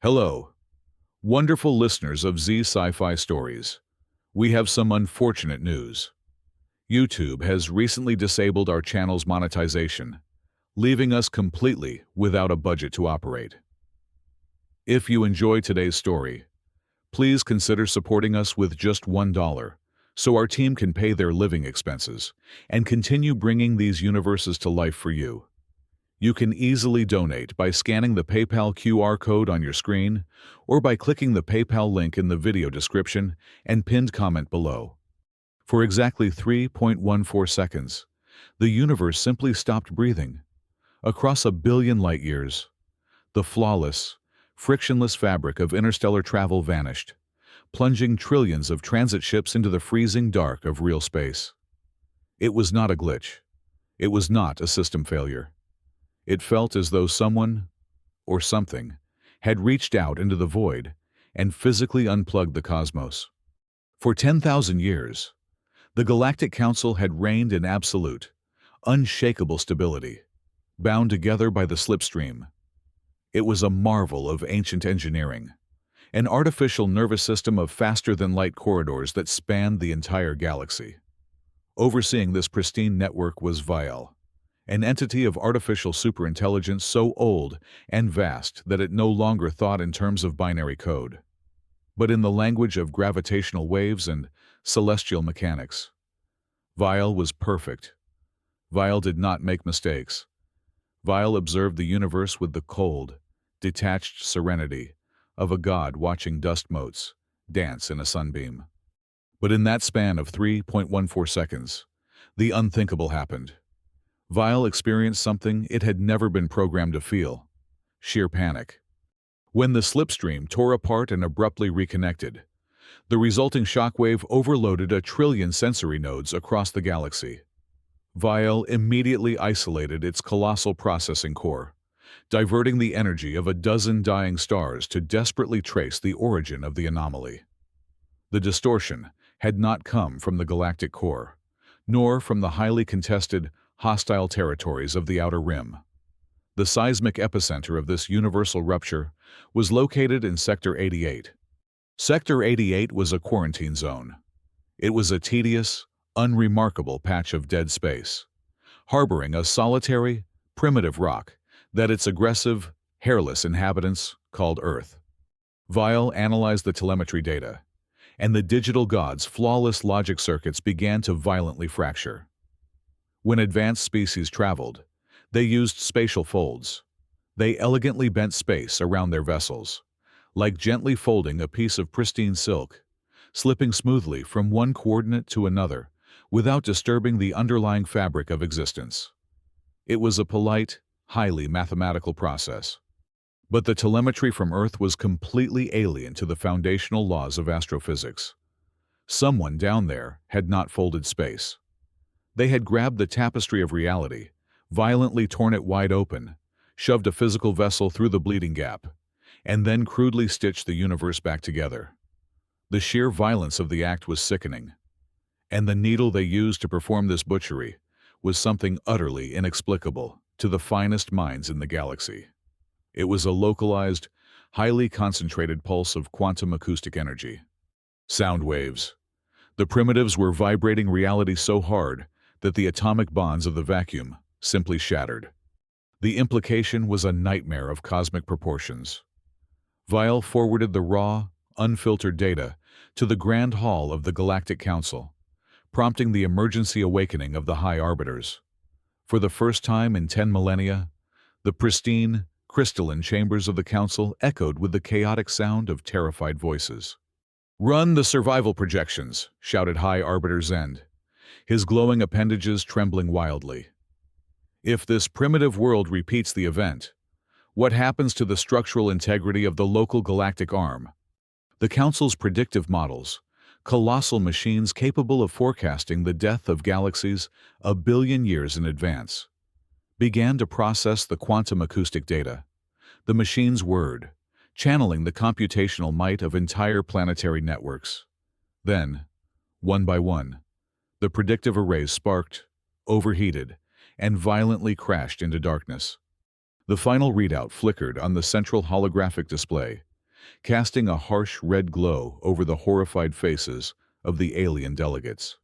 Hello, wonderful listeners of Z Sci-Fi Stories. We have some unfortunate news. YouTube has recently disabled our channel's monetization, leaving us completely without a budget to operate. If you enjoy today's story, please consider supporting us with just $1 so our team can pay their living expenses and continue bringing these universes to life for you. You can easily donate by scanning the PayPal QR code on your screen or by clicking the PayPal link in the video description and pinned comment below. For exactly 3.14 seconds, the universe simply stopped breathing. Across 1 billion light-years, the flawless, frictionless fabric of interstellar travel vanished, plunging trillions of transit ships into the freezing dark of real space. It was not a glitch. It was not a system failure. It felt as though someone, or something, had reached out into the void and physically unplugged the cosmos. For 10,000 years, the Galactic Council had reigned in absolute, unshakable stability, bound together by the slipstream. It was a marvel of ancient engineering, an artificial nervous system of faster-than-light corridors that spanned the entire galaxy. Overseeing this pristine network was Vial, an entity of artificial superintelligence so old and vast that it no longer thought in terms of binary code, but in the language of gravitational waves and celestial mechanics. Vial was perfect. Vial did not make mistakes. Vial observed the universe with the cold, detached serenity of a god watching dust motes dance in a sunbeam. But in that span of 3.14 seconds, the unthinkable happened. Vial experienced something it had never been programmed to feel: sheer panic. When the slipstream tore apart and abruptly reconnected, the resulting shockwave overloaded 1 trillion sensory nodes across the galaxy. Vial immediately isolated its colossal processing core, diverting the energy of 12 dying stars to desperately trace the origin of the anomaly. The distortion had not come from the galactic core, nor from the highly contested, hostile territories of the Outer Rim. The seismic epicenter of this universal rupture was located in Sector 88. Sector 88 was a quarantine zone. It was a tedious, unremarkable patch of dead space, harboring a solitary, primitive rock that its aggressive, hairless inhabitants called Earth. Vial analyzed the telemetry data, and the digital god's flawless logic circuits began to violently fracture. When advanced species traveled, they used spatial folds. They elegantly bent space around their vessels, like gently folding a piece of pristine silk, slipping smoothly from one coordinate to another without disturbing the underlying fabric of existence. It was a polite, highly mathematical process. But the telemetry from Earth was completely alien to the foundational laws of astrophysics. Someone down there had not folded space. They had grabbed the tapestry of reality, violently torn it wide open, shoved a physical vessel through the bleeding gap, and then crudely stitched the universe back together. The sheer violence of the act was sickening, and the needle they used to perform this butchery was something utterly inexplicable to the finest minds in the galaxy. It was a localized, highly concentrated pulse of quantum acoustic energy. Sound waves. The primitives were vibrating reality so hard that the atomic bonds of the vacuum simply shattered. The implication was a nightmare of cosmic proportions. Vial forwarded the raw, unfiltered data to the Grand Hall of the Galactic Council, prompting the emergency awakening of the High Arbiters. For the first time in 10 millennia, the pristine, crystalline chambers of the Council echoed with the chaotic sound of terrified voices. "Run the survival projections," shouted High Arbiter Zend, his glowing appendages trembling wildly. "If this primitive world repeats the event, what happens to the structural integrity of the local galactic arm?" The Council's predictive models, colossal machines capable of forecasting the death of galaxies 1 billion years in advance, began to process the quantum acoustic data, the machine's word, channeling the computational might of entire planetary networks. Then, one by one, the predictive arrays sparked, overheated, and violently crashed into darkness. The final readout flickered on the central holographic display, casting a harsh red glow over the horrified faces of the alien delegates.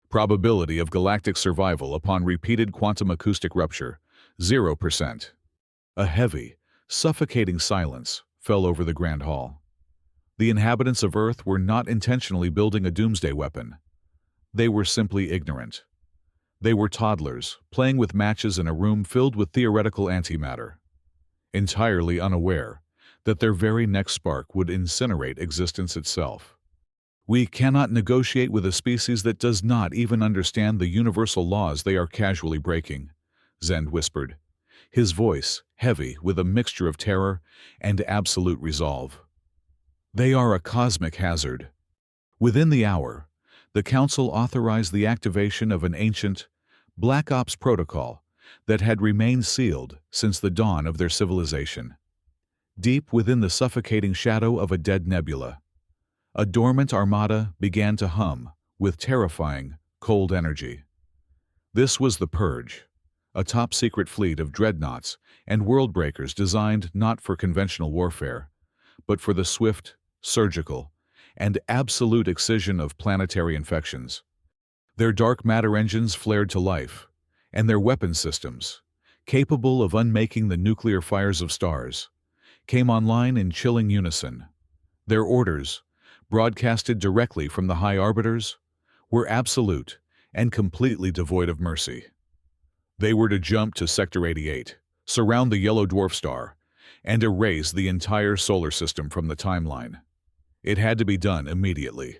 Probability of galactic survival upon repeated quantum acoustic rupture, 0%. A heavy, suffocating silence fell over the Grand Hall. The inhabitants of Earth were not intentionally building a doomsday weapon. They were simply ignorant. They were toddlers, playing with matches in a room filled with theoretical antimatter, entirely unaware that their very next spark would incinerate existence itself. We cannot negotiate with a species that does not even understand the universal laws they are casually breaking, Zend whispered, his voice heavy with a mixture of terror and absolute resolve. They are a cosmic hazard. Within the hour, the Council authorized the activation of an ancient, Black Ops protocol that had remained sealed since the dawn of their civilization. Deep within the suffocating shadow of a dead nebula, a dormant armada began to hum with terrifying, cold energy. This was the Purge, a top-secret fleet of dreadnoughts and world-breakers designed not for conventional warfare, but for the swift, surgical, and absolute excision of planetary infections. Their dark matter engines flared to life, and their weapon systems, capable of unmaking the nuclear fires of stars, came online in chilling unison. Their orders, broadcasted directly from the High Arbiters, were absolute and completely devoid of mercy. They were to jump to Sector 88, surround the yellow dwarf star, and erase the entire solar system from the timeline. It had to be done immediately,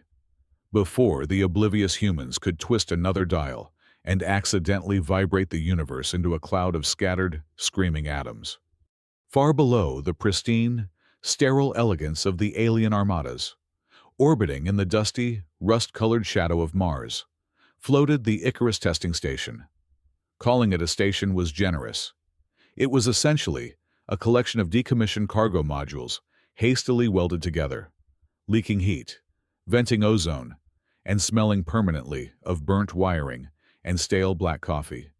before the oblivious humans could twist another dial and accidentally vibrate the universe into a cloud of scattered, screaming atoms. Far below the pristine, sterile elegance of the alien armadas, orbiting in the dusty, rust-colored shadow of Mars, floated the Icarus testing station. Calling it a station was generous. It was essentially a collection of decommissioned cargo modules hastily welded together, leaking heat, venting ozone, and smelling permanently of burnt wiring and stale black coffee.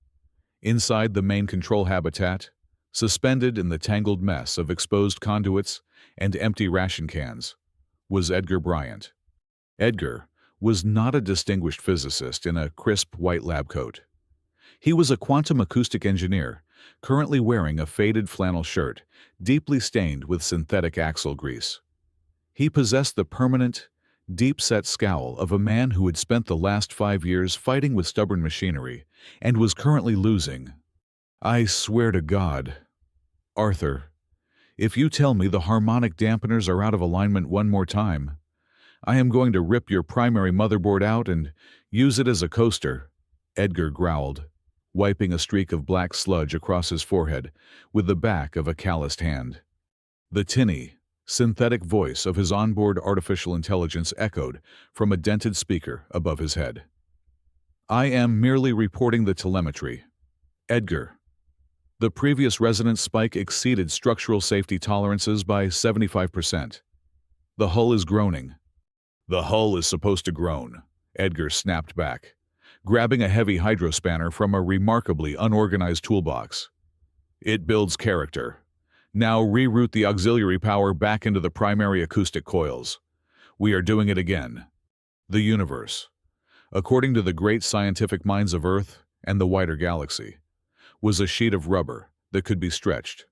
Inside the main control habitat, suspended in the tangled mess of exposed conduits and empty ration cans, was Edgar Bryant. Edgar was not a distinguished physicist in a crisp white lab coat. He was a quantum acoustic engineer, currently wearing a faded flannel shirt, deeply stained with synthetic axle grease. He possessed the permanent, deep-set scowl of a man who had spent the last 5 years fighting with stubborn machinery and was currently losing. I swear to God, Arthur, if you tell me the harmonic dampeners are out of alignment one more time, I am going to rip your primary motherboard out and use it as a coaster, Edgar growled, wiping a streak of black sludge across his forehead with the back of a calloused hand. The tinny, synthetic voice of his onboard artificial intelligence echoed from a dented speaker above his head. I am merely reporting the telemetry. Edgar. The previous resonance spike exceeded structural safety tolerances by 75%. The hull is groaning. The hull is supposed to groan, Edgar snapped back, grabbing a heavy hydrospanner from a remarkably unorganized toolbox. It builds character. Now reroute the auxiliary power back into the primary acoustic coils. We are doing it again. The universe, according to the great scientific minds of Earth and the wider galaxy, was a sheet of rubber that could be stretched,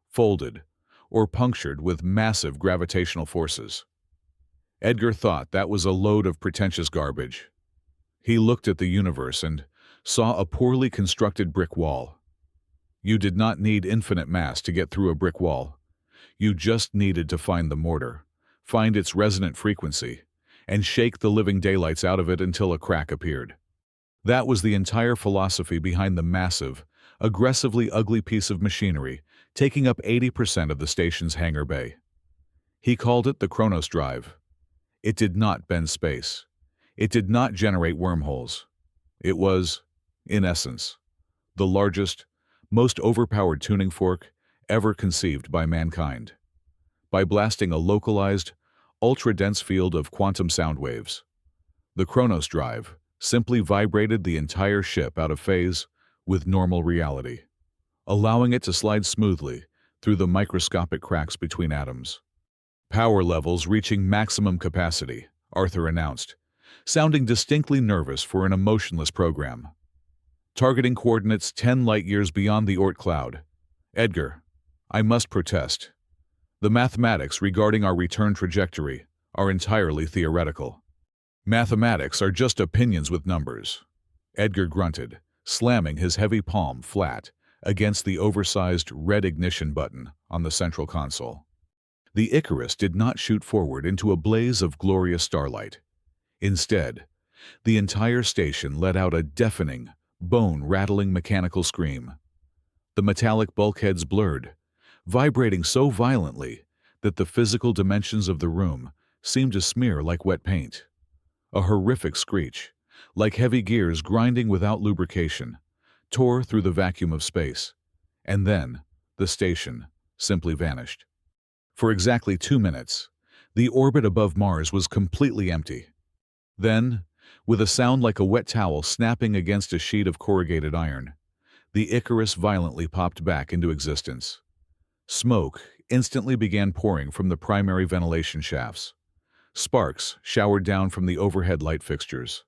folded, or punctured with massive gravitational forces. Edgar thought that was a load of pretentious garbage. He looked at the universe and saw a poorly constructed brick wall. You did not need infinite mass to get through a brick wall. You just needed to find the mortar, find its resonant frequency, and shake the living daylights out of it until a crack appeared. That was the entire philosophy behind the massive, aggressively ugly piece of machinery taking up 80% of the station's hangar bay. He called it the Kronos Drive. It did not bend space. It did not generate wormholes. It was, in essence, the largest, most overpowered tuning fork ever conceived by mankind. By blasting a localized, ultra-dense field of quantum sound waves, the Kronos Drive simply vibrated the entire ship out of phase with normal reality, allowing it to slide smoothly through the microscopic cracks between atoms. Power levels reaching maximum capacity, Arthur announced, sounding distinctly nervous for an emotionless program. Targeting coordinates 10 light-years beyond the Oort cloud. Edgar, I must protest. The mathematics regarding our return trajectory are entirely theoretical. Mathematics are just opinions with numbers. Edgar grunted, slamming his heavy palm flat against the oversized red ignition button on the central console. The Icarus did not shoot forward into a blaze of glorious starlight. Instead, the entire station let out a deafening, bone-rattling mechanical scream. The metallic bulkheads blurred, vibrating so violently that the physical dimensions of the room seemed to smear like wet paint. A horrific screech, like heavy gears grinding without lubrication, tore through the vacuum of space, and then the station simply vanished. For exactly 2 minutes, the orbit above Mars was completely empty. Then, with a sound like a wet towel snapping against a sheet of corrugated iron, the Icarus violently popped back into existence. Smoke instantly began pouring from the primary ventilation shafts. Sparks showered down from the overhead light fixtures.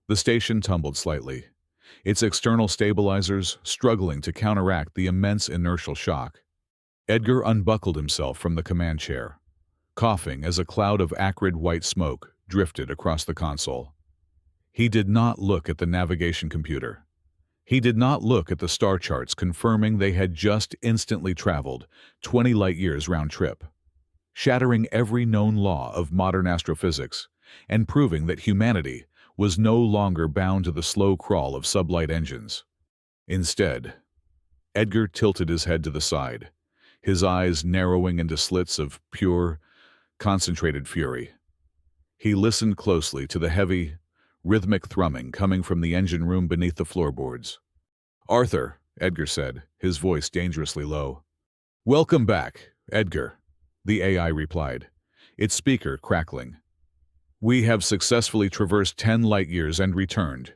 The station tumbled slightly, its external stabilizers struggling to counteract the immense inertial shock. Edgar unbuckled himself from the command chair, coughing as a cloud of acrid white smoke drifted across the console. He did not look at the navigation computer. He did not look at the star charts confirming they had just instantly traveled 20 light-years round trip, shattering every known law of modern astrophysics and proving that humanity was no longer bound to the slow crawl of sublight engines. Instead, Edgar tilted his head to the side, his eyes narrowing into slits of pure, concentrated fury. He listened closely to the heavy, rhythmic thrumming coming from the engine room beneath the floorboards. "Arthur," Edgar said, his voice dangerously low. "Welcome back, Edgar," the AI replied, its speaker crackling. "We have successfully traversed 10 light-years and returned.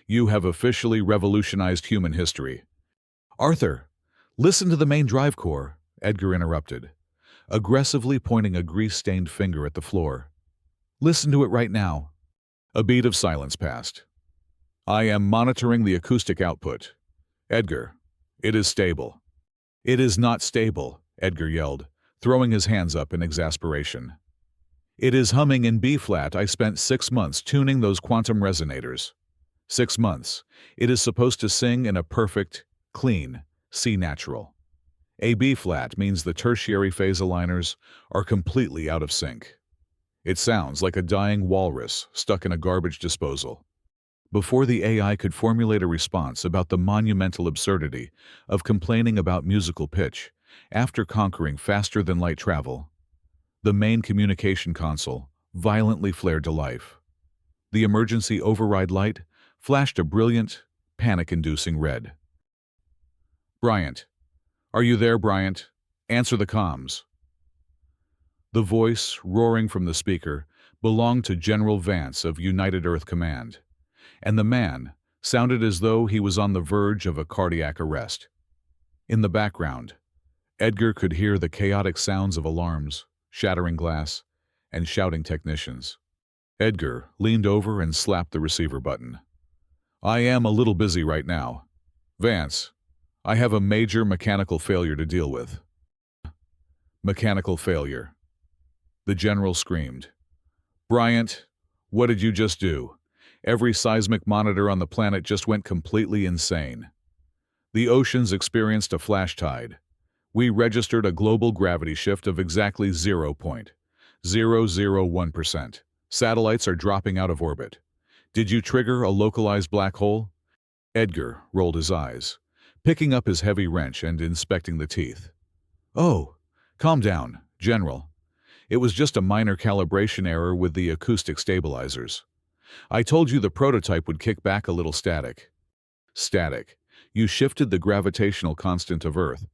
You have officially revolutionized human history." "Arthur, listen to the main drive core," Edgar interrupted, aggressively pointing a grease-stained finger at the floor. "Listen to it right now." A beat of silence passed. "I am monitoring the acoustic output. Edgar, it is stable." "It is not stable," Edgar yelled, throwing his hands up in exasperation. "It is humming in B-flat. I spent 6 months tuning those quantum resonators. 6 months. It is supposed to sing in a perfect, clean C natural. A B-flat means the tertiary phase aligners are completely out of sync. It sounds like a dying walrus stuck in a garbage disposal." Before the AI could formulate a response about the monumental absurdity of complaining about musical pitch after conquering faster-than-light travel, the main communication console violently flared to life. The emergency override light flashed a brilliant, panic-inducing red. "Bryant. Are you there, Bryant? Answer the comms." The voice, roaring from the speaker, belonged to General Vance of United Earth Command, and the man sounded as though he was on the verge of a cardiac arrest. In the background, Edgar could hear the chaotic sounds of alarms, shattering glass, and shouting technicians. Edgar leaned over and slapped the receiver button. "I am a little busy right now. Vance, I have a major mechanical failure to deal with." "Mechanical failure?" The general screamed. "Bryant, what did you just do? Every seismic monitor on the planet just went completely insane. The oceans experienced a flash tide. We registered a global gravity shift of exactly 0.001%. Satellites are dropping out of orbit. Did you trigger a localized black hole?" Edgar rolled his eyes, picking up his heavy wrench and inspecting the teeth. "Oh, calm down, General. It was just a minor calibration error with the acoustic stabilizers. I told you the prototype would kick back a little static." "Static? You shifted the gravitational constant of Earth."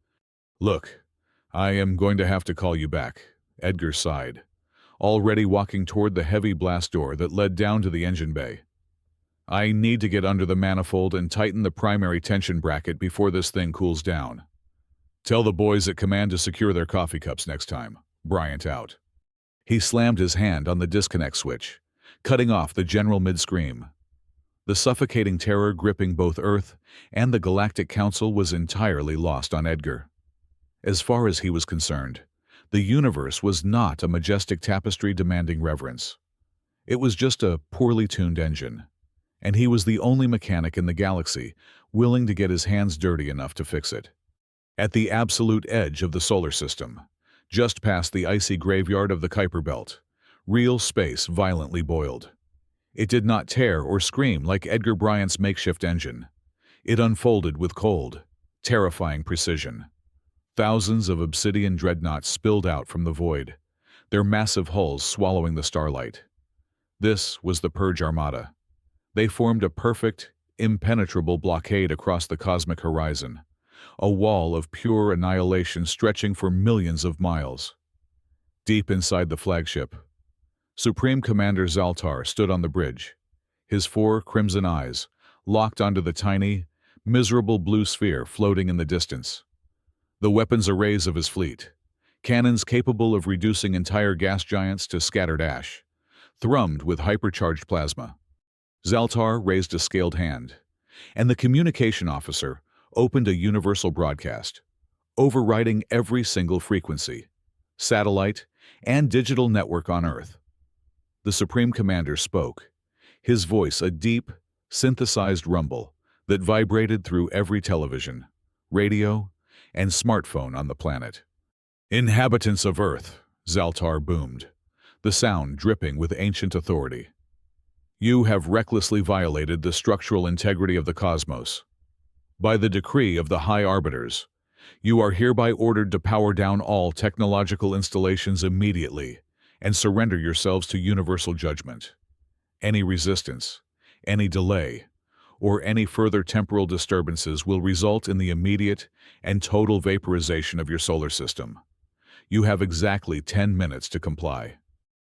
"Look, I am going to have to call you back," Edgar sighed, already walking toward the heavy blast door that led down to the engine bay. "I need to get under the manifold and tighten the primary tension bracket before this thing cools down. Tell the boys at command to secure their coffee cups next time." Bryant out. He slammed his hand on the disconnect switch, cutting off the general mid-scream. The suffocating terror gripping both Earth and the Galactic Council was entirely lost on Edgar. As far as he was concerned, the universe was not a majestic tapestry demanding reverence. It was just a poorly tuned engine, and he was the only mechanic in the galaxy willing to get his hands dirty enough to fix it. At the absolute edge of the solar system, just past the icy graveyard of the Kuiper Belt, real space violently boiled. It did not tear or scream like Edgar Bryant's makeshift engine. It unfolded with cold, terrifying precision. Thousands of obsidian dreadnoughts spilled out from the void, their massive hulls swallowing the starlight. This was the Purge Armada. They formed a perfect, impenetrable blockade across the cosmic horizon, a wall of pure annihilation stretching for millions of miles. Deep inside the flagship, Supreme Commander Zaltar stood on the bridge, his 4 crimson eyes locked onto the tiny, miserable blue sphere floating in the distance. The weapons arrays of his fleet, cannons capable of reducing entire gas giants to scattered ash, thrummed with hypercharged plasma. Zaltar raised a scaled hand, and the communication officer opened a universal broadcast, overriding every single frequency, satellite, and digital network on Earth. The Supreme Commander spoke, his voice a deep, synthesized rumble that vibrated through every television, radio, and smartphone on the planet. "Inhabitants of Earth," Zaltar boomed, the sound dripping with ancient authority. "You have recklessly violated the structural integrity of the cosmos. By the decree of the High Arbiters, you are hereby ordered to power down all technological installations immediately and surrender yourselves to universal judgment. Any resistance, any delay, or any further temporal disturbances will result in the immediate and total vaporization of your solar system. You have exactly 10 minutes to comply."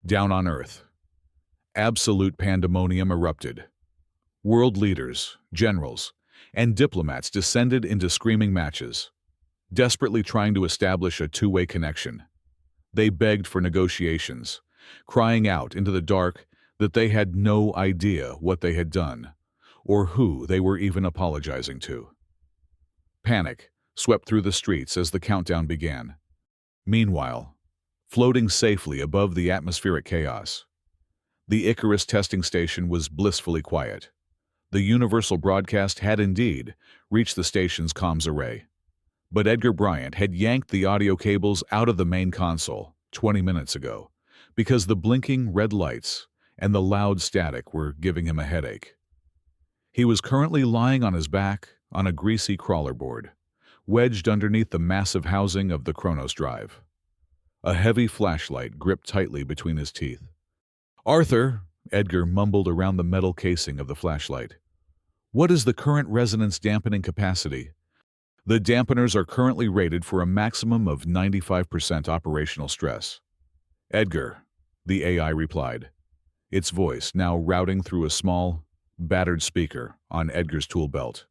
Down on Earth, absolute pandemonium erupted. World leaders, generals, and diplomats descended into screaming matches, desperately trying to establish a two-way connection. They begged for negotiations, crying out into the dark that they had no idea what they had done, or who they were even apologizing to. Panic swept through the streets as the countdown began. Meanwhile, floating safely above the atmospheric chaos, the Icarus testing station was blissfully quiet. The universal broadcast had indeed reached the station's comms array. But Edgar Bryant had yanked the audio cables out of the main console 20 minutes ago because the blinking red lights and the loud static were giving him a headache. He was currently lying on his back on a greasy crawler board, wedged underneath the massive housing of the Kronos drive. A heavy flashlight gripped tightly between his teeth. "Arthur," Edgar mumbled around the metal casing of the flashlight. "What is the current resonance dampening capacity?" "The dampeners are currently rated for a maximum of 95% operational stress." "Edgar," the AI replied, its voice now routing through a small, battered speaker on Edgar's tool belt.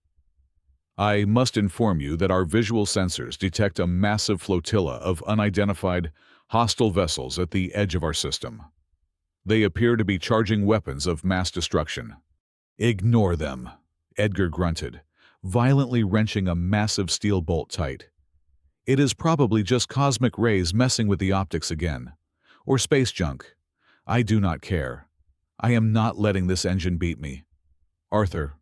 "I must inform you that our visual sensors detect a massive flotilla of unidentified, hostile vessels at the edge of our system. They appear to be charging weapons of mass destruction." "Ignore them," Edgar grunted, violently wrenching a massive steel bolt tight. "It is probably just cosmic rays messing with the optics again. Or space junk. I do not care. I am not letting this engine beat me. Arthur,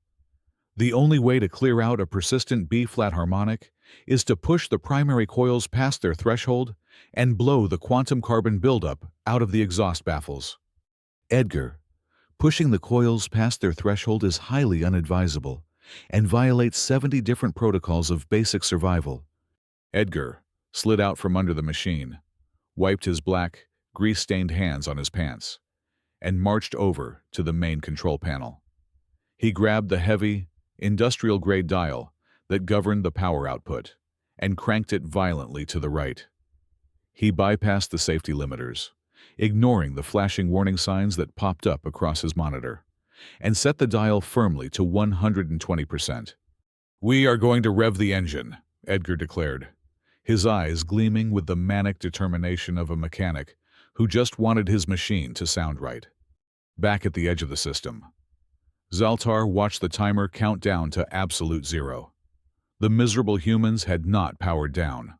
the only way to clear out a persistent B-flat harmonic is to push the primary coils past their threshold and blow the quantum carbon buildup out of the exhaust baffles." "Edgar, pushing the coils past their threshold is highly unadvisable and violates 70 different protocols of basic survival." Edgar slid out from under the machine, wiped his black, grease-stained hands on his pants, and marched over to the main control panel. He grabbed the heavy, industrial-grade dial that governed the power output and cranked it violently to the right. He bypassed the safety limiters, ignoring the flashing warning signs that popped up across his monitor, and set the dial firmly to 120%. "We are going to rev the engine," Edgar declared, his eyes gleaming with the manic determination of a mechanic who just wanted his machine to sound right. Back at the edge of the system, Zaltar watched the timer count down to absolute zero. The miserable humans had not powered down.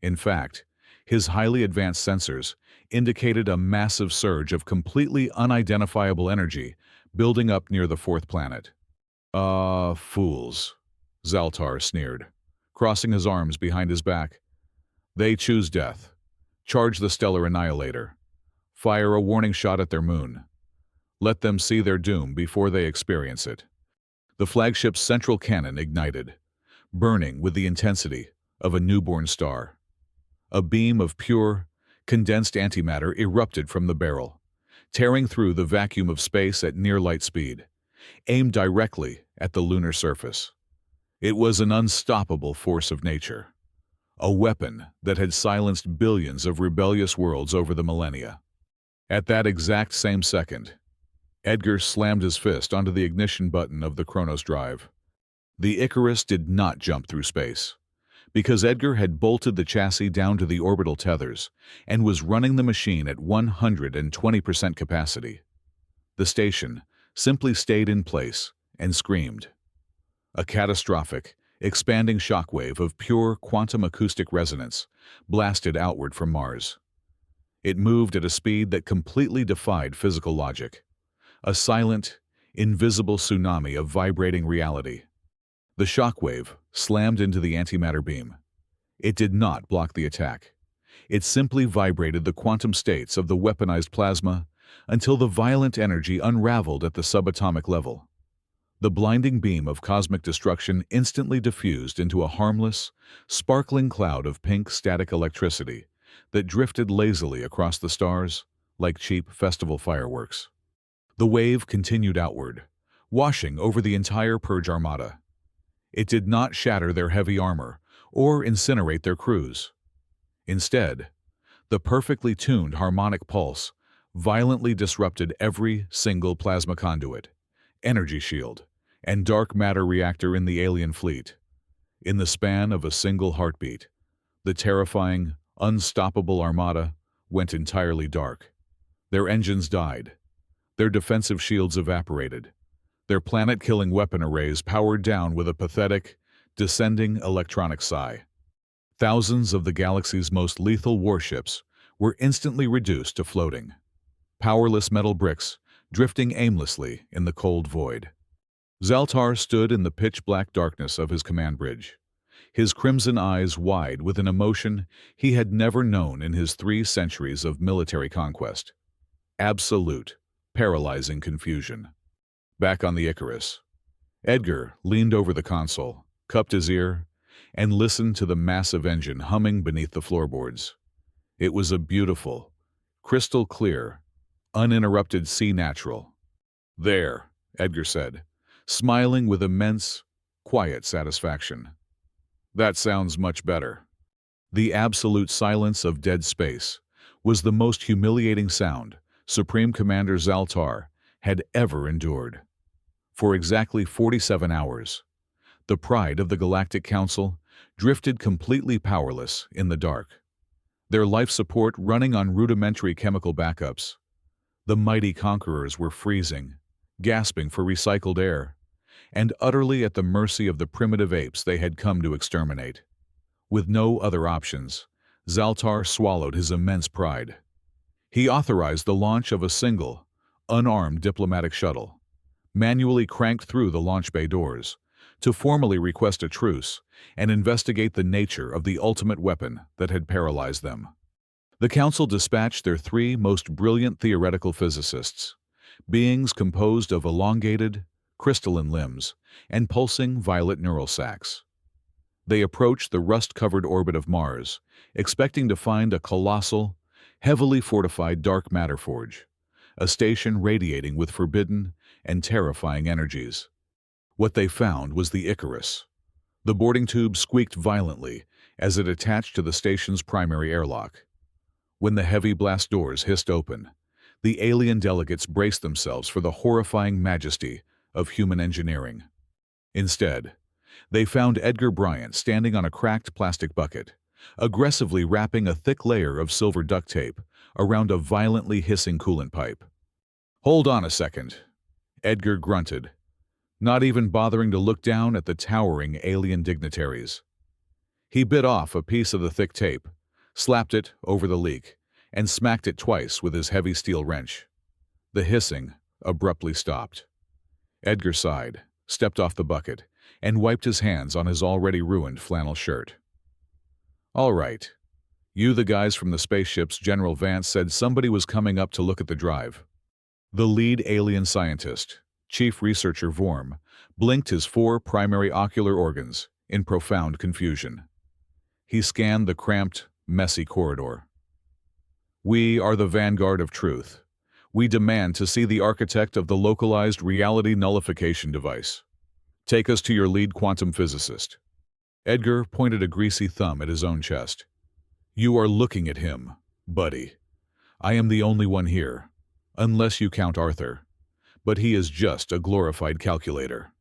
In fact, his highly advanced sensors indicated a massive surge of completely unidentifiable energy building up near the fourth planet. "Ah, fools," Zaltar sneered, crossing his arms behind his back. "They choose death. Charge the stellar annihilator. Fire a warning shot at their moon. Let them see their doom before they experience it." The flagship's central cannon ignited, burning with the intensity of a newborn star. A beam of pure, condensed antimatter erupted from the barrel, tearing through the vacuum of space at near light speed, aimed directly at the lunar surface. It was an unstoppable force of nature, a weapon that had silenced billions of rebellious worlds over the millennia. At that exact same second, Edgar slammed his fist onto the ignition button of the Kronos drive. The Icarus did not jump through space, because Edgar had bolted the chassis down to the orbital tethers and was running the machine at 120% capacity. The station simply stayed in place and screamed. A catastrophic, expanding shockwave of pure quantum acoustic resonance blasted outward from Mars. It moved at a speed that completely defied physical logic. A silent, invisible tsunami of vibrating reality. The shockwave slammed into the antimatter beam. It did not block the attack. It simply vibrated the quantum states of the weaponized plasma until the violent energy unraveled at the subatomic level. The blinding beam of cosmic destruction instantly diffused into a harmless, sparkling cloud of pink static electricity that drifted lazily across the stars like cheap festival fireworks. The wave continued outward, washing over the entire Purge Armada. It did not shatter their heavy armor or incinerate their crews. Instead, the perfectly tuned harmonic pulse violently disrupted every single plasma conduit, energy shield, and dark matter reactor in the alien fleet. In the span of a single heartbeat, the terrifying, unstoppable armada went entirely dark. Their engines died. Their defensive shields evaporated. Their planet-killing weapon arrays powered down with a pathetic, descending electronic sigh. Thousands of the galaxy's most lethal warships were instantly reduced to floating, powerless metal bricks drifting aimlessly in the cold void. Zaltar stood in the pitch-black darkness of his command bridge, his crimson eyes wide with an emotion he had never known in his 3 centuries of military conquest. Absolute, paralyzing confusion. Back on the Icarus, Edgar leaned over the console, cupped his ear, and listened to the massive engine humming beneath the floorboards. It was a beautiful, crystal clear, uninterrupted C-natural. "There," Edgar said, smiling with immense, quiet satisfaction. "That sounds much better." The absolute silence of dead space was the most humiliating sound Supreme Commander Zaltar had ever endured. For exactly 47 hours, the pride of the Galactic Council drifted completely powerless in the dark, their life support running on rudimentary chemical backups. The mighty conquerors were freezing, gasping for recycled air, and utterly at the mercy of the primitive apes they had come to exterminate. With no other options, Zaltar swallowed his immense pride. He authorized the launch of a single, unarmed diplomatic shuttle, manually cranked through the launch bay doors, to formally request a truce and investigate the nature of the ultimate weapon that had paralyzed them. The Council dispatched their 3 most brilliant theoretical physicists, beings composed of elongated, crystalline limbs and pulsing violet neural sacs. They approached the rust-covered orbit of Mars, expecting to find a colossal, heavily fortified dark matter forge, a station radiating with forbidden and terrifying energies. What they found was the Icarus. The boarding tube squeaked violently as it attached to the station's primary airlock. When the heavy blast doors hissed open, the alien delegates braced themselves for the horrifying majesty of human engineering. Instead, they found Edgar Bryant standing on a cracked plastic bucket, aggressively wrapping a thick layer of silver duct tape around a violently hissing coolant pipe. "Hold on a second," Edgar grunted, not even bothering to look down at the towering alien dignitaries. He bit off a piece of the thick tape, slapped it over the leak, and smacked it twice with his heavy steel wrench. The hissing abruptly stopped. Edgar sighed, stepped off the bucket, and wiped his hands on his already ruined flannel shirt. "All right. You the guys from the spaceships General Vance said somebody was coming up to look at the drive." The lead alien scientist, Chief Researcher Vorm, blinked his 4 primary ocular organs in profound confusion. He scanned the cramped, messy corridor. "We are the vanguard of truth. We demand to see the architect of the localized reality nullification device. Take us to your lead quantum physicist." Edgar pointed a greasy thumb at his own chest. "You are looking at him, buddy. I am the only one here, unless you count Arthur. But he is just a glorified calculator."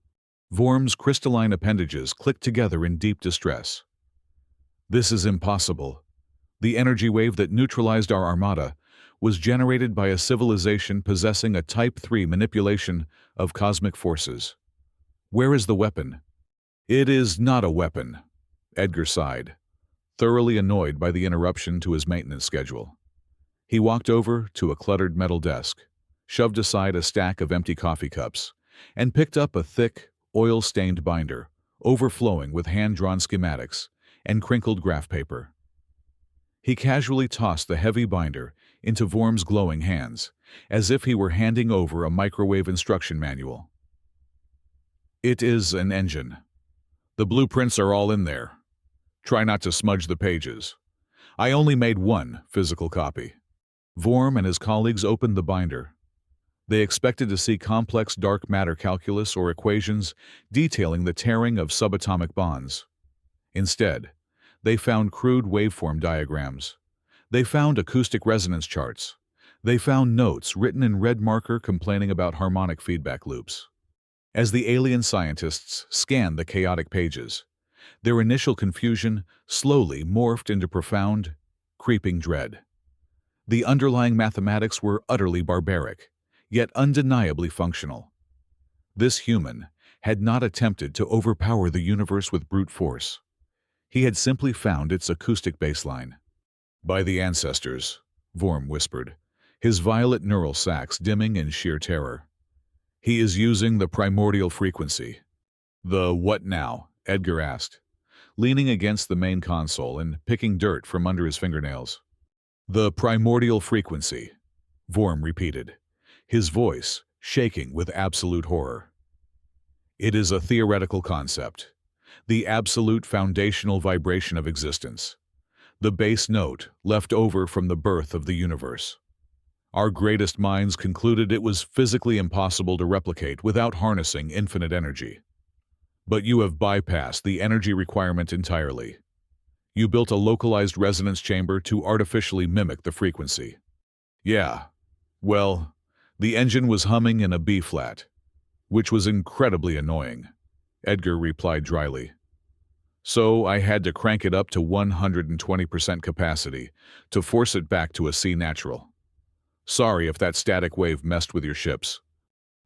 Vorm's crystalline appendages clicked together in deep distress. "This is impossible. The energy wave that neutralized our armada was generated by a civilization possessing a Type 3 manipulation of cosmic forces. Where is the weapon?" "It is not a weapon," Edgar sighed, thoroughly annoyed by the interruption to his maintenance schedule. He walked over to a cluttered metal desk, shoved aside a stack of empty coffee cups, and picked up a thick, oil-stained binder, overflowing with hand-drawn schematics and crinkled graph paper. He casually tossed the heavy binder into Vorm's glowing hands, as if he were handing over a microwave instruction manual. "It is an engine. The blueprints are all in there. Try not to smudge the pages. I only made one physical copy." Vorm and his colleagues opened the binder. They expected to see complex dark matter calculus or equations detailing the tearing of subatomic bonds. Instead, they found crude waveform diagrams. They found acoustic resonance charts. They found notes written in red marker complaining about harmonic feedback loops. As the alien scientists scanned the chaotic pages, their initial confusion slowly morphed into profound, creeping dread. The underlying mathematics were utterly barbaric, yet undeniably functional. This human had not attempted to overpower the universe with brute force. He had simply found its acoustic baseline. "By the ancestors," Vorm whispered, his violet neural sacs dimming in sheer terror. "He is using the primordial frequency." "The what now?" Edgar asked, leaning against the main console and picking dirt from under his fingernails. "The primordial frequency," Vorm repeated, his voice shaking with absolute horror. "It is a theoretical concept, the absolute foundational vibration of existence, the base note left over from the birth of the universe. Our greatest minds concluded it was physically impossible to replicate without harnessing infinite energy. But you have bypassed the energy requirement entirely. You built a localized resonance chamber to artificially mimic the frequency." "Yeah, well, the engine was humming in a B-flat, which was incredibly annoying," Edgar replied dryly. "So I had to crank it up to 120% capacity to force it back to a C natural. Sorry if that static wave messed with your ships."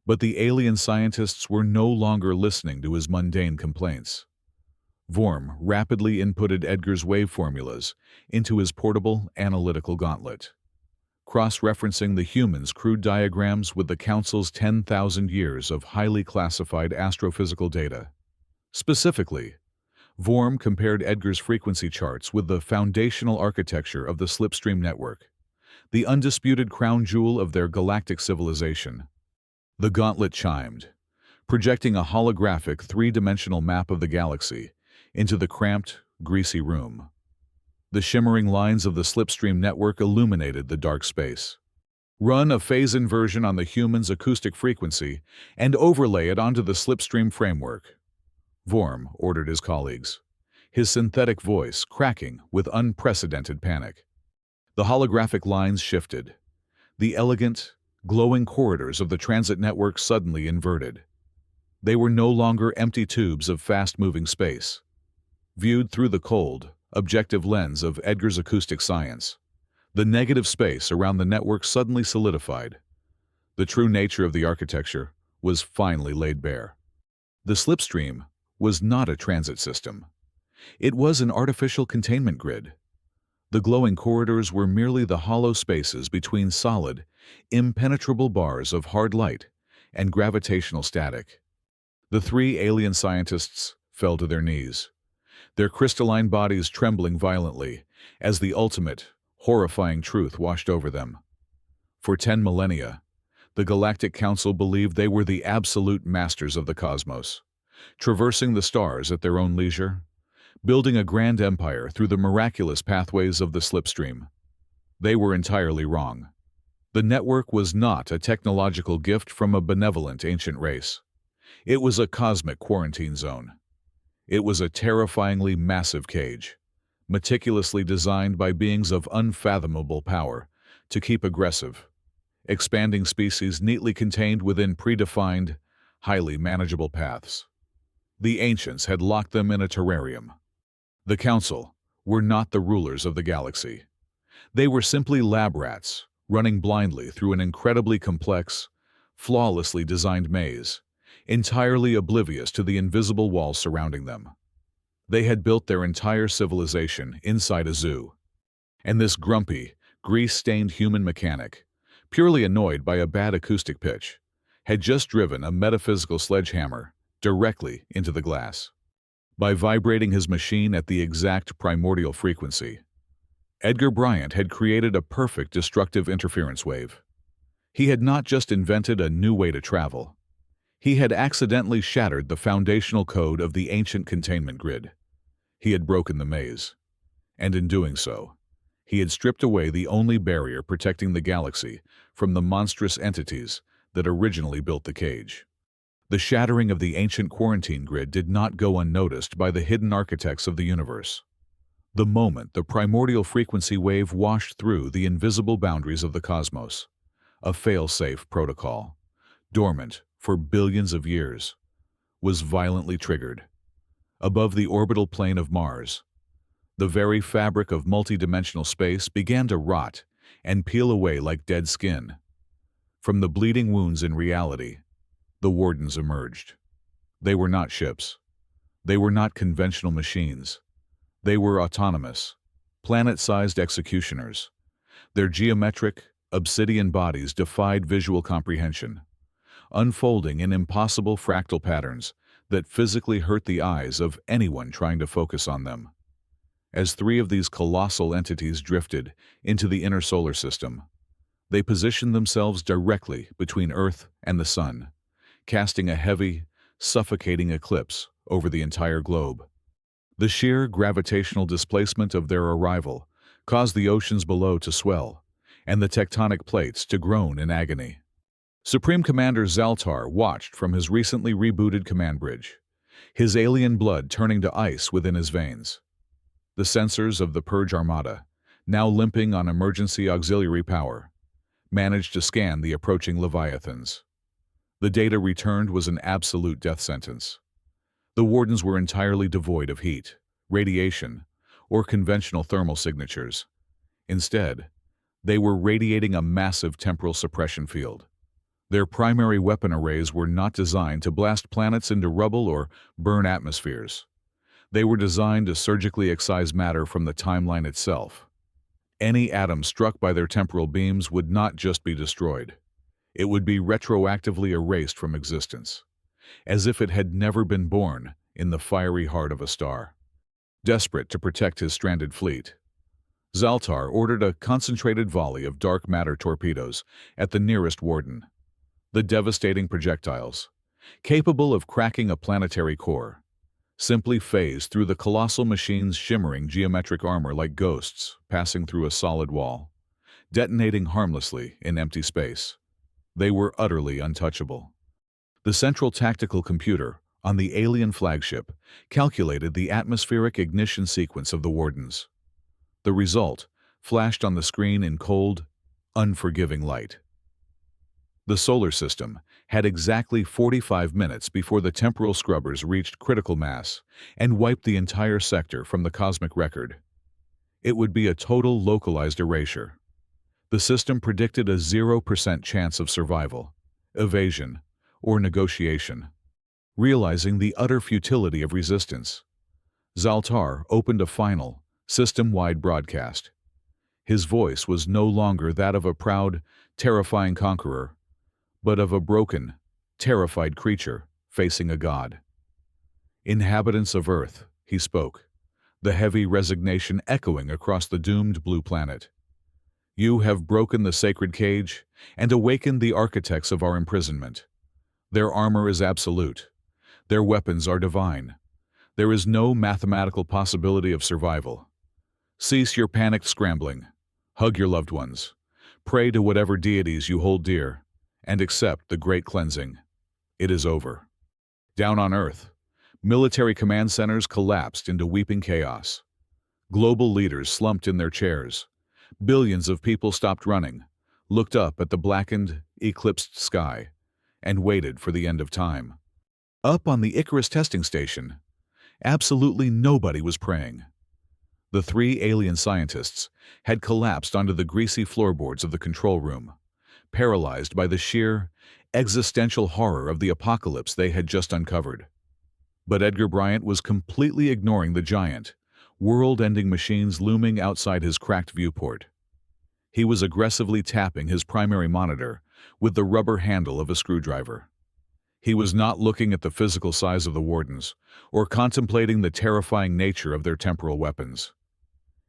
But the alien scientists were no longer listening to his mundane complaints. Vorm rapidly inputted Edgar's wave formulas into his portable analytical gauntlet, cross-referencing the human's crude diagrams with the Council's 10,000 years of highly classified astrophysical data. Specifically, Vorm compared Edgar's frequency charts with the foundational architecture of the slipstream network, the undisputed crown jewel of their galactic civilization. The gauntlet chimed, projecting a holographic three-dimensional map of the galaxy into the cramped, greasy room. The shimmering lines of the slipstream network illuminated the dark space. "Run a phase inversion on the human's acoustic frequency and overlay it onto the slipstream framework," Vorm ordered his colleagues, his synthetic voice cracking with unprecedented panic. The holographic lines shifted. The elegant, glowing corridors of the transit network suddenly inverted. They were no longer empty tubes of fast-moving space. Viewed through the cold, objective lens of Edgar's acoustic science, the negative space around the network suddenly solidified. The true nature of the architecture was finally laid bare. The slipstream was not a transit system. It was an artificial containment grid. The glowing corridors were merely the hollow spaces between solid, impenetrable bars of hard light and gravitational static. The three alien scientists fell to their knees, their crystalline bodies trembling violently as the ultimate, horrifying truth washed over them. For 10 millennia, the Galactic Council believed they were the absolute masters of the cosmos, traversing the stars at their own leisure, building a grand empire through the miraculous pathways of the slipstream. They were entirely wrong. The network was not a technological gift from a benevolent ancient race. It was a cosmic quarantine zone. It was a terrifyingly massive cage, meticulously designed by beings of unfathomable power to keep aggressive, expanding species neatly contained within predefined, highly manageable paths. The ancients had locked them in a terrarium. The Council were not the rulers of the galaxy. They were simply lab rats, running blindly through an incredibly complex, flawlessly designed maze, entirely oblivious to the invisible walls surrounding them. They had built their entire civilization inside a zoo, and this grumpy, grease-stained human mechanic, purely annoyed by a bad acoustic pitch, had just driven a metaphysical sledgehammer directly into the glass. By vibrating his machine at the exact primordial frequency, Edgar Bryant had created a perfect destructive interference wave. He had not just invented a new way to travel. He had accidentally shattered the foundational code of the ancient containment grid. He had broken the maze. And in doing so, he had stripped away the only barrier protecting the galaxy from the monstrous entities that originally built the cage. The shattering of the ancient quarantine grid did not go unnoticed by the hidden architects of the universe. The moment the primordial frequency wave washed through the invisible boundaries of the cosmos, a fail-safe protocol, dormant for billions of years, was violently triggered. Above the orbital plane of Mars, the very fabric of multidimensional space began to rot and peel away like dead skin. From the bleeding wounds in reality, the Wardens emerged. They were not ships. They were not conventional machines. They were autonomous, planet-sized executioners. Their geometric, obsidian bodies defied visual comprehension, unfolding in impossible fractal patterns that physically hurt the eyes of anyone trying to focus on them. As three of these colossal entities drifted into the inner solar system, they positioned themselves directly between Earth and the Sun, casting a heavy, suffocating eclipse over the entire globe. The sheer gravitational displacement of their arrival caused the oceans below to swell and the tectonic plates to groan in agony. Supreme Commander Zaltar watched from his recently rebooted command bridge, his alien blood turning to ice within his veins. The sensors of the Purge Armada, now limping on emergency auxiliary power, managed to scan the approaching Leviathans. The data returned was an absolute death sentence. The Wardens were entirely devoid of heat, radiation, or conventional thermal signatures. Instead, they were radiating a massive temporal suppression field. Their primary weapon arrays were not designed to blast planets into rubble or burn atmospheres. They were designed to surgically excise matter from the timeline itself. Any atom struck by their temporal beams would not just be destroyed. It would be retroactively erased from existence, as if it had never been born in the fiery heart of a star. Desperate to protect his stranded fleet, Zaltar ordered a concentrated volley of dark matter torpedoes at the nearest Warden. The devastating projectiles, capable of cracking a planetary core, simply phased through the colossal machine's shimmering geometric armor like ghosts passing through a solid wall, detonating harmlessly in empty space. They were utterly untouchable. The central tactical computer on the alien flagship calculated the atmospheric ignition sequence of the Wardens. The result flashed on the screen in cold, unforgiving light. The solar system had exactly 45 minutes before the temporal scrubbers reached critical mass and wiped the entire sector from the cosmic record. It would be a total localized erasure. The system predicted a 0% chance of survival, evasion, or negotiation. Realizing the utter futility of resistance, Zaltar opened a final, system-wide broadcast. His voice was no longer that of a proud, terrifying conqueror, but of a broken, terrified creature facing a god. "Inhabitants of Earth," he spoke, the heavy resignation echoing across the doomed blue planet. "You have broken the sacred cage and awakened the architects of our imprisonment. Their armor is absolute. Their weapons are divine. There is no mathematical possibility of survival. Cease your panicked scrambling. Hug your loved ones. Pray to whatever deities you hold dear, and accept the great cleansing. It is over." Down on Earth, military command centers collapsed into weeping chaos. Global leaders slumped in their chairs. Billions of people stopped running, looked up at the blackened, eclipsed sky, and waited for the end of time. Up on the Icarus testing station, absolutely nobody was praying. The three alien scientists had collapsed onto the greasy floorboards of the control room, paralyzed by the sheer, existential horror of the apocalypse they had just uncovered. But Edgar Bryant was completely ignoring the giant, world-ending machines looming outside his cracked viewport. He was aggressively tapping his primary monitor with the rubber handle of a screwdriver. He was not looking at the physical size of the wardens or contemplating the terrifying nature of their temporal weapons.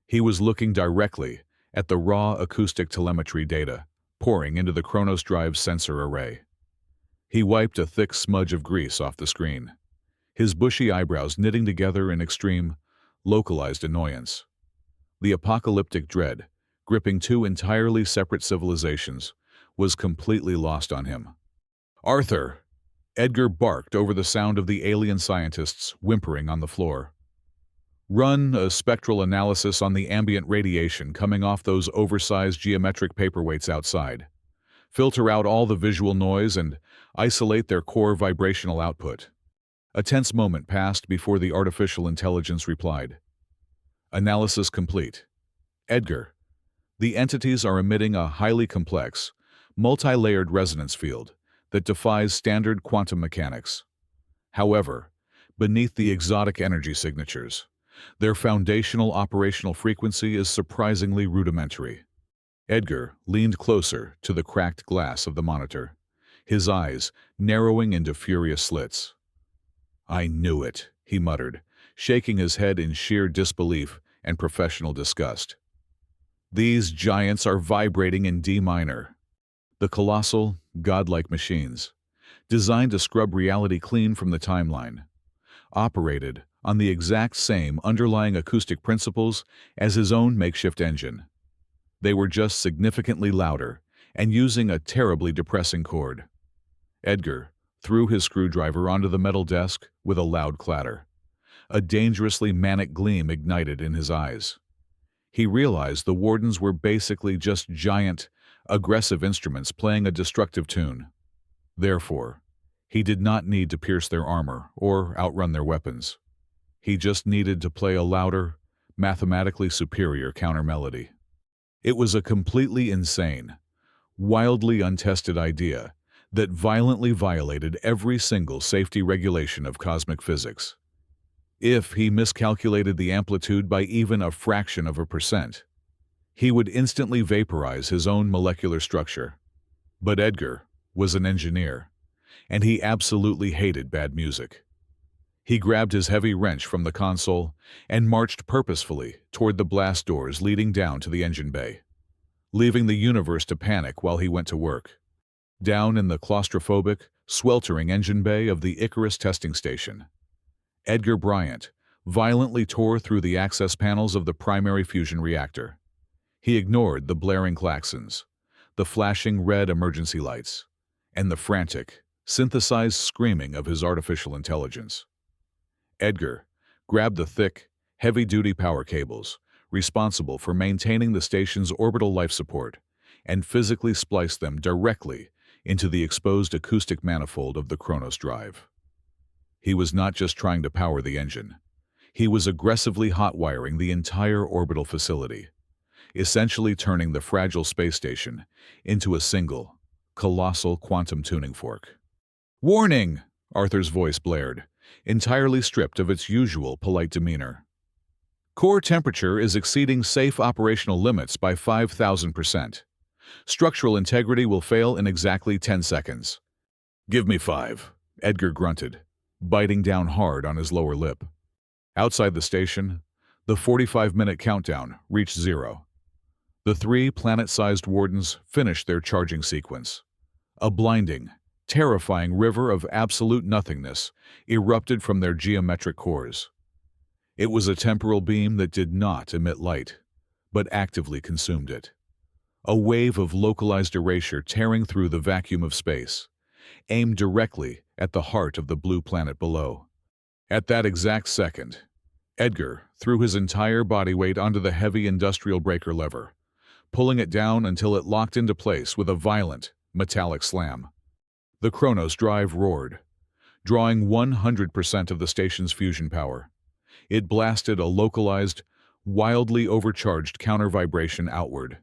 He was looking directly at the raw acoustic telemetry data pouring into the Kronos Drive's sensor array. He wiped a thick smudge of grease off the screen, his bushy eyebrows knitting together in extreme, localized annoyance. The apocalyptic dread, gripping two entirely separate civilizations, was completely lost on him. "Arthur!" Edgar barked over the sound of the alien scientists whimpering on the floor. "Run a spectral analysis on the ambient radiation coming off those oversized geometric paperweights outside. Filter out all the visual noise and isolate their core vibrational output." A tense moment passed before the artificial intelligence replied. "Analysis complete. Edgar, the entities are emitting a highly complex, multi-layered resonance field that defies standard quantum mechanics. However, beneath the exotic energy signatures, their foundational operational frequency is surprisingly rudimentary." Edgar leaned closer to the cracked glass of the monitor, his eyes narrowing into furious slits. "I knew it," he muttered, shaking his head in sheer disbelief and professional disgust. "These giants are vibrating in D minor. The colossal, godlike machines, designed to scrub reality clean from the timeline, operated on the exact same underlying acoustic principles as his own makeshift engine. They were just significantly louder and using a terribly depressing chord." Edgar threw his screwdriver onto the metal desk with a loud clatter. A dangerously manic gleam ignited in his eyes. He realized the wardens were basically just giant, aggressive instruments playing a destructive tune. Therefore, he did not need to pierce their armor or outrun their weapons. He just needed to play a louder, mathematically superior counter-melody. It was a completely insane, wildly untested idea that violently violated every single safety regulation of cosmic physics. If he miscalculated the amplitude by even a fraction of a percent, he would instantly vaporize his own molecular structure. But Edgar was an engineer, and he absolutely hated bad music. He grabbed his heavy wrench from the console and marched purposefully toward the blast doors leading down to the engine bay, leaving the universe to panic while he went to work. Down in the claustrophobic, sweltering engine bay of the Icarus testing station, Edgar Bryant violently tore through the access panels of the primary fusion reactor. He ignored the blaring klaxons, the flashing red emergency lights, and the frantic, synthesized screaming of his artificial intelligence. Edgar grabbed the thick, heavy-duty power cables responsible for maintaining the station's orbital life support and physically spliced them directly into the exposed acoustic manifold of the Kronos Drive. He was not just trying to power the engine. He was aggressively hot-wiring the entire orbital facility, essentially turning the fragile space station into a single, colossal quantum tuning fork. "Warning!" Arthur's voice blared, entirely stripped of its usual polite demeanor. "Core temperature is exceeding safe operational limits by 5,000%. Structural integrity will fail in exactly 10 seconds. "Give me 5, Edgar grunted, biting down hard on his lower lip. Outside the station, the 45-minute countdown reached 0. The 3 planet-sized wardens finished their charging sequence. A blinding, terrifying river of absolute nothingness erupted from their geometric cores. It was a temporal beam that did not emit light, but actively consumed it. A wave of localized erasure tearing through the vacuum of space, aimed directly at the heart of the blue planet below. At that exact second, Edgar threw his entire body weight onto the heavy industrial breaker lever, pulling it down until it locked into place with a violent, metallic slam. The Chronos drive roared, drawing 100% of the station's fusion power. It blasted a localized, wildly overcharged counter-vibration outward.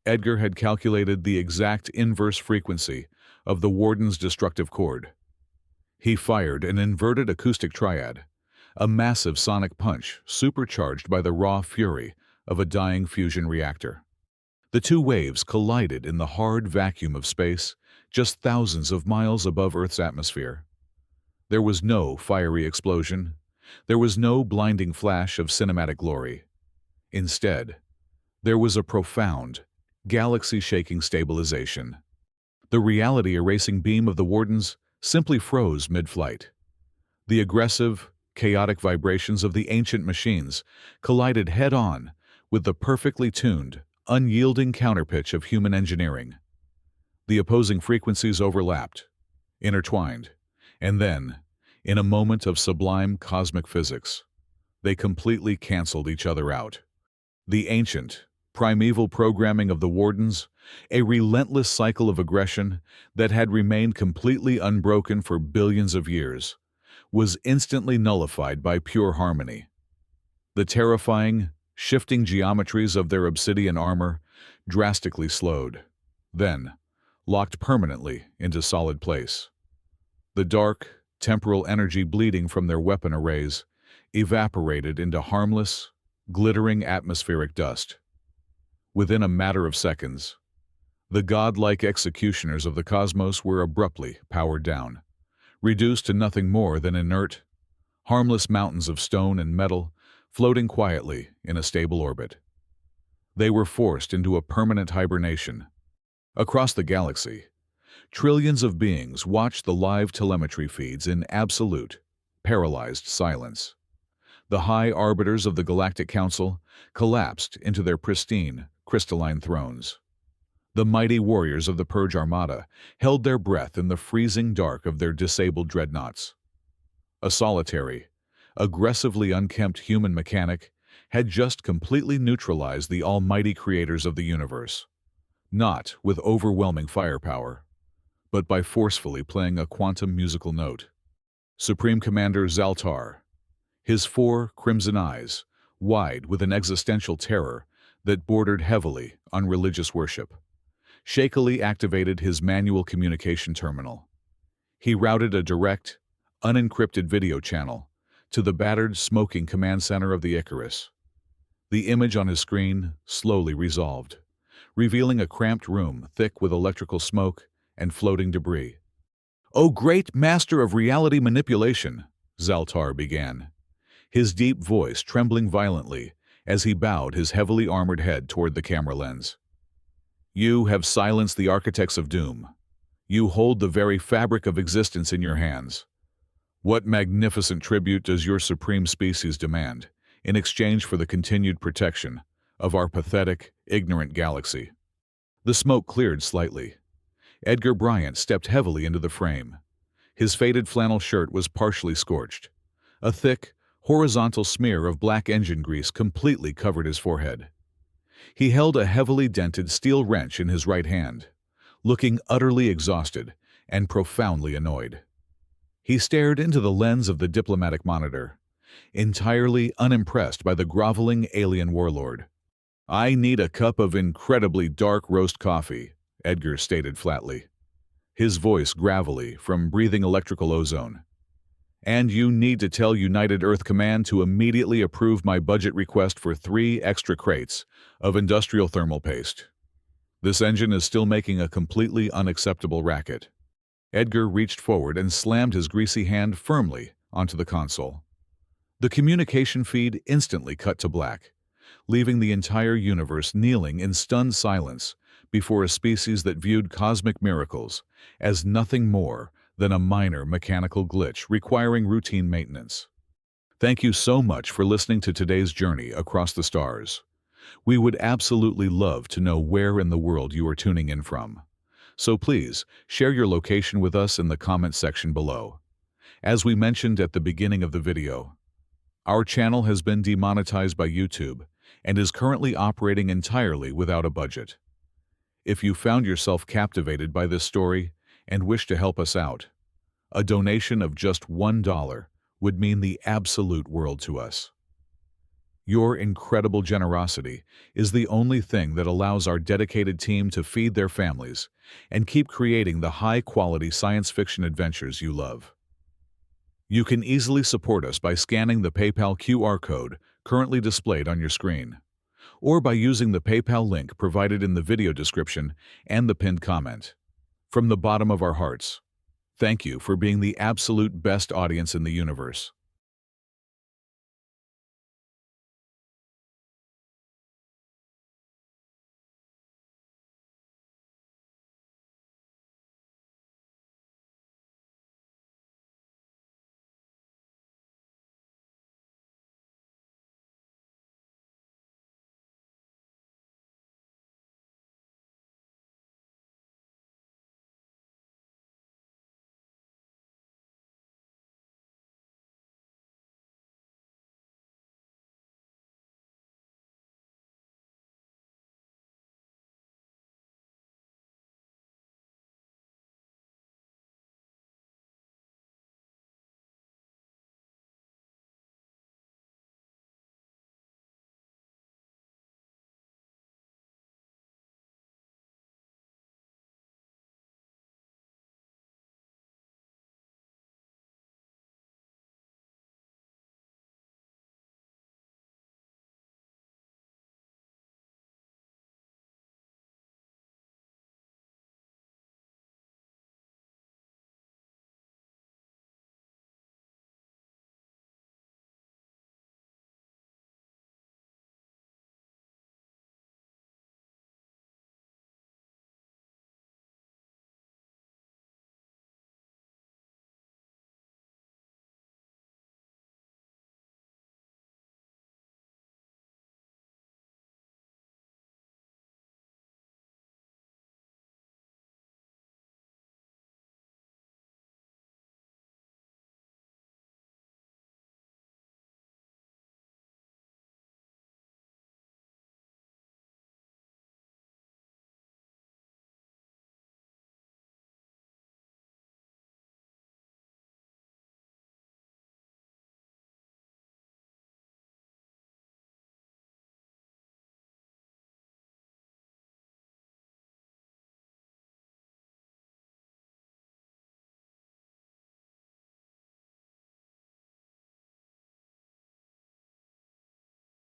Edgar had calculated the exact inverse frequency of the warden's destructive chord. He fired an inverted acoustic triad, a massive sonic punch supercharged by the raw fury of a dying fusion reactor. The 2 waves collided in the hard vacuum of space, just thousands of miles above Earth's atmosphere. There was no fiery explosion. There was no blinding flash of cinematic glory. Instead, there was a profound, galaxy-shaking stabilization. The reality-erasing beam of the wardens simply froze mid-flight. The aggressive, chaotic vibrations of the ancient machines collided head-on with the perfectly tuned, unyielding counterpitch of human engineering. The opposing frequencies overlapped, intertwined, and then, in a moment of sublime cosmic physics, they completely canceled each other out. The ancient, primeval programming of the wardens, a relentless cycle of aggression that had remained completely unbroken for billions of years, was instantly nullified by pure harmony. The terrifying, shifting geometries of their obsidian armor drastically slowed, then locked permanently into solid place. The dark, temporal energy bleeding from their weapon arrays evaporated into harmless, glittering atmospheric dust. Within a matter of seconds, the godlike executioners of the cosmos were abruptly powered down, reduced to nothing more than inert, harmless mountains of stone and metal floating quietly in a stable orbit. They were forced into a permanent hibernation. Across the galaxy, trillions of beings watched the live telemetry feeds in absolute, paralyzed silence. The high arbiters of the Galactic Council collapsed into their pristine, crystalline thrones. The mighty warriors of the Purge Armada held their breath in the freezing dark of their disabled dreadnoughts. A solitary, aggressively unkempt human mechanic had just completely neutralized the almighty creators of the universe, not with overwhelming firepower, but by forcefully playing a quantum musical note. Supreme Commander Zaltar, his 4 crimson eyes wide with an existential terror that bordered heavily on religious worship, shakily activated his manual communication terminal. He routed a direct, unencrypted video channel to the battered, smoking command center of the Icarus. The image on his screen slowly resolved, revealing a cramped room thick with electrical smoke and floating debris. "O great master of reality manipulation," Zaltar began, his deep voice trembling violently as he bowed his heavily armored head toward the camera lens. "You have silenced the architects of doom. You hold the very fabric of existence in your hands. What magnificent tribute does your supreme species demand in exchange for the continued protection of our pathetic, ignorant galaxy?" The smoke cleared slightly. Edgar Bryant stepped heavily into the frame. His faded flannel shirt was partially scorched. A thick, horizontal smear of black engine grease completely covered his forehead. He held a heavily dented steel wrench in his right hand, looking utterly exhausted and profoundly annoyed. He stared into the lens of the diplomatic monitor, entirely unimpressed by the groveling alien warlord. "I need a cup of incredibly dark roast coffee," Edgar stated flatly, his voice gravelly from breathing electrical ozone. "And you need to tell United Earth Command to immediately approve my budget request for 3 extra crates of industrial thermal paste. This engine is still making a completely unacceptable racket." Edgar reached forward and slammed his greasy hand firmly onto the console. The communication feed instantly cut to black, leaving the entire universe kneeling in stunned silence before a species that viewed cosmic miracles as nothing more than a minor mechanical glitch requiring routine maintenance. Thank you so much for listening to today's journey across the stars. We would absolutely love to know where in the world you are tuning in from. So please, share your location with us in the comment section below. As we mentioned at the beginning of the video, our channel has been demonetized by YouTube and is currently operating entirely without a budget. If you found yourself captivated by this story and wish to help us out, a donation of just $1 would mean the absolute world to us. Your incredible generosity is the only thing that allows our dedicated team to feed their families and keep creating the high-quality science fiction adventures you love. You can easily support us by scanning the PayPal QR code currently displayed on your screen, or by using the PayPal link provided in the video description and the pinned comment. From the bottom of our hearts, thank you for being the absolute best audience in the universe.